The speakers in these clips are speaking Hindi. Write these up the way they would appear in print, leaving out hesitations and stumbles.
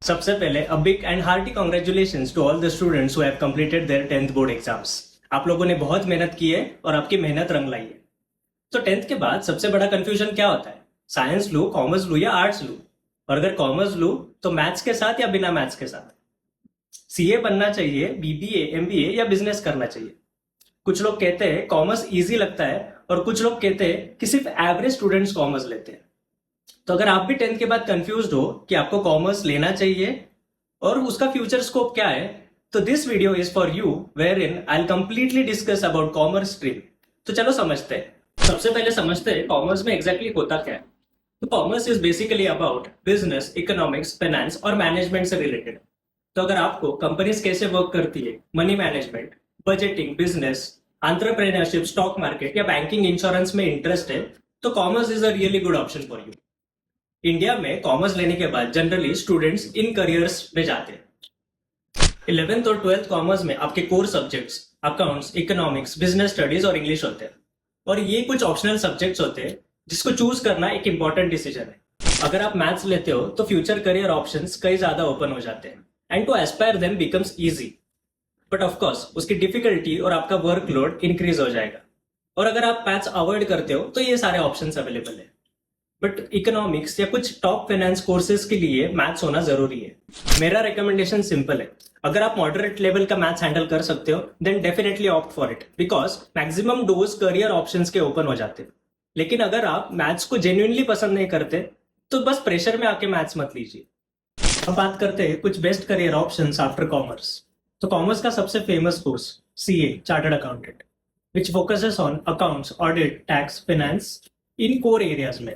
सबसे पहले a big and hearty congratulations to all the students who have completed their 10th board exams. आप लोगों ने बहुत मेहनत की है और आपकी मेहनत रंग लाई है। तो 10th के बाद सबसे बड़ा कंफ्यूजन क्या होता है, साइंस लूँ, कॉमर्स लूँ या आर्ट्स लूँ? और अगर कॉमर्स लूँ तो मैथ्स के साथ या बिना मैथ्स के साथ? सीए बनना चाहिए, बीबीए, एमबीए या बिजनेस करना चाहिए? कुछ लोग कहते हैं कॉमर्स इजी लगता है और कुछ लोग कहते हैं कि सिर्फ एवरेज स्टूडेंट्स कॉमर्स लेते हैं। तो अगर आप भी 10th के बाद कंफ्यूज्ड हो कि आपको कॉमर्स लेना चाहिए और उसका फ्यूचर स्कोप क्या है, तो this video is for you wherein I will completely discuss about commerce stream. तो चलो समझते हैं। सबसे पहले समझते हैं कॉमर्स में एग्जैक्टली होता क्या है। तो commerce is basically about business, economics, finance और मैनेजमेंट से रिलेटेड। तो अगर आपको कंपनीज कैसे वर्क करती है, money management, budgeting, business, entrepreneurship, stock market या बैंकिंग, इंश्योरेंस में इंटरेस्ट है, तो commerce is a really good option for you. India में कॉमर्स लेने के बाद जनरली स्टूडेंट्स इन करियर्स में जाते हैं। 11th और 12th कॉमर्स में आपके core subjects accounts, economics, business studies और इंग्लिश होते हैं। और ये कुछ ऑप्शनल सब्जेक्ट्स होते हैं जिसको चूज करना एक इंपॉर्टेंट डिसीजन है। अगर आप मैथ्स लेते हो तो फ्यूचर करियर ऑप्शंस कई ज्यादा ओपन हो जाते हैं and to aspire them becomes easy. But of course उसकी डिफिकल्टी और आपका वर्कलोड इंक्रीज हो जाएगा। और अगर आप मैथ्स अवॉइड करते हो तो ये सारे ऑप्शंस अवेलेबल है। बट इकोनॉमिक्स या कुछ टॉप फाइनेंस कोर्सेज के लिए मैथ्स होना जरूरी है। मेरा रिकमेंडेशन सिंपल है, अगर आप मॉडरेट लेवल का मैथ्स हैंडल कर सकते हो then definitely opt for it, because maximum doors career options के ओपन हो जाते हैं। लेकिन अगर आप मैथ्स को जेन्युइनली पसंद नहीं करते तो बस प्रेशर में आके मैथ्स मत लीजिए। अब बात करते हैं कुछ best career options after commerce. तो कॉमर्स का सबसे famous course CA, chartered accountant, which focuses on accounts, audit, tax, finance in core areas में।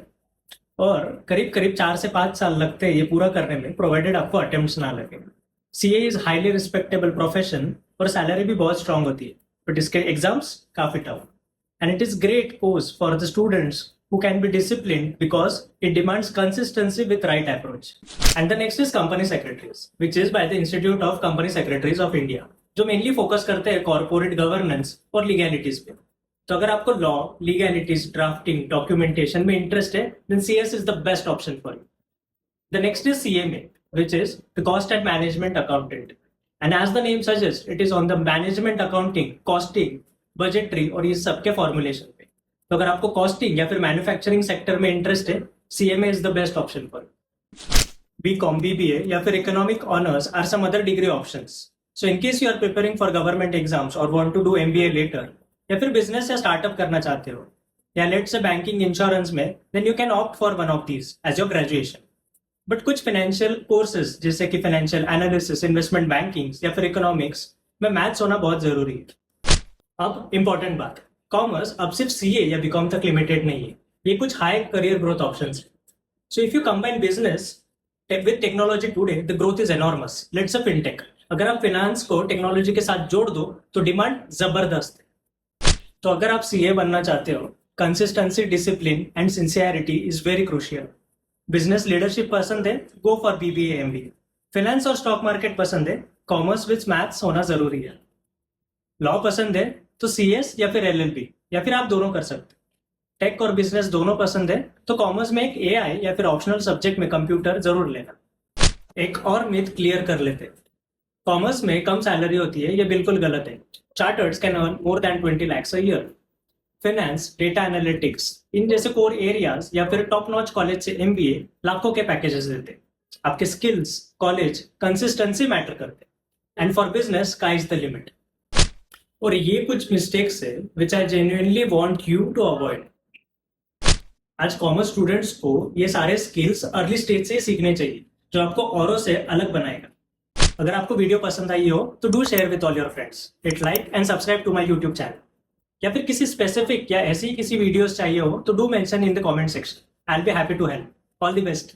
और करीब करीब 4 से 5 साल लगते हैं ये पूरा करने में, प्रोवाइडेड आपको अटेम्प्ट्स ना लगे। CA is highly respectable profession और सैलरी भी बहुत स्ट्रांग होती है, बट इसके एग्जाम्स काफी tough. And it is great course for the students who can be disciplined because it demands consistency with right approach. And the next is company secretaries, which is by the Institute of Company Secretaries of India, जो मेनली फोकस करते हैं कॉर्पोरेट गवर्नेंस और लीगैलिटीज पे। तो अगर आपको लॉ, लीगैलिटीज, ड्राफ्टिंग, डॉक्यूमेंटेशन में इंटरेस्ट है then CS is the best option for you. The next is CMA, which is the cost and management accountant, and as the name suggests it is on the management accounting, costing, budgetary और ये सबके फॉर्मुलेशन पे। तो अगर आपको कॉस्टिंग या फिर मैन्युफैक्चरिंग सेक्टर में इंटरेस्ट है, CMA is the best option for. BCom, BBA या फिर economic honours are some other degree options. So in case you are preparing for government exams और want to do MBA later, या फिर बिजनेस या स्टार्टअप करना चाहते हो, या लेट्स से बैंकिंग, इंश्योरेंस में, then you can opt for one of these as your graduation. But कुछ फाइनेंशियल कोर्सेज जैसे कि फाइनेंशियल एनालिसिस, इन्वेस्टमेंट बैंकिंग या फिर इकोनॉमिक्स में मैथ्स होना बहुत जरूरी है। अब इंपॉर्टेंट बात, कॉमर्स अब सिर्फ सीए या बीकॉम तक लिमिटेड नहीं है, ये कुछ हाई करियर ग्रोथ ऑप्शंस है। So if you combine business with technology today the growth is enormous. Let's a fintech, अगर आप फाइनेंस को टेक्नोलॉजी के साथ जोड़ दो तो डिमांड जबरदस्त है। तो अगर आप सीए बनना चाहते हो, consistency, discipline and sincerity is very crucial. Business leadership पसंद है, go for BBA, MBA. Finance और स्टॉक मार्केट पसंद है, कॉमर्स विद मैथ्स होना जरूरी है। लॉ पसंद है तो सीएस या फिर एलएलबी, या फिर आप दोनों कर सकते। टेक और बिजनेस दोनों पसंद है तो कॉमर्स में एक एआई या फिर ऑप्शनल सब्जेक्ट में कंप्यूटर जरूर लेना। एक और मिथ क्लियर कर लेते हैं, कॉमर्स में कम सैलरी होती है, ये बिल्कुल गलत है। Chartereds can earn more than 20 lakhs a year। Finance, data analytics इन जैसे कोर एरियाज या फिर टॉप नॉच कॉलेज से एमबीए लाखों के पैकेजेस देते हैं। आपके स्किल्स, कॉलेज, कंसिस्टेंसी मैटर करते हैं। And for business sky is the limit. और ये कुछ मिस्टेक्स है which I genuinely want you to avoid. आज कॉमर्स स्टूडेंट्स को ये सारे स्किल्स अर्ली स्टेज से सीखने चाहिए, जो आपको औरों से अलग बनाएगा। अगर आपको वीडियो पसंद आई हो तो do share with all your friends, hit like and subscribe to my YouTube channel. या फिर किसी स्पेसिफिक या ऐसी किसी वीडियोस चाहिए हो तो do mention in the comment section, I will be happy to help. All the best.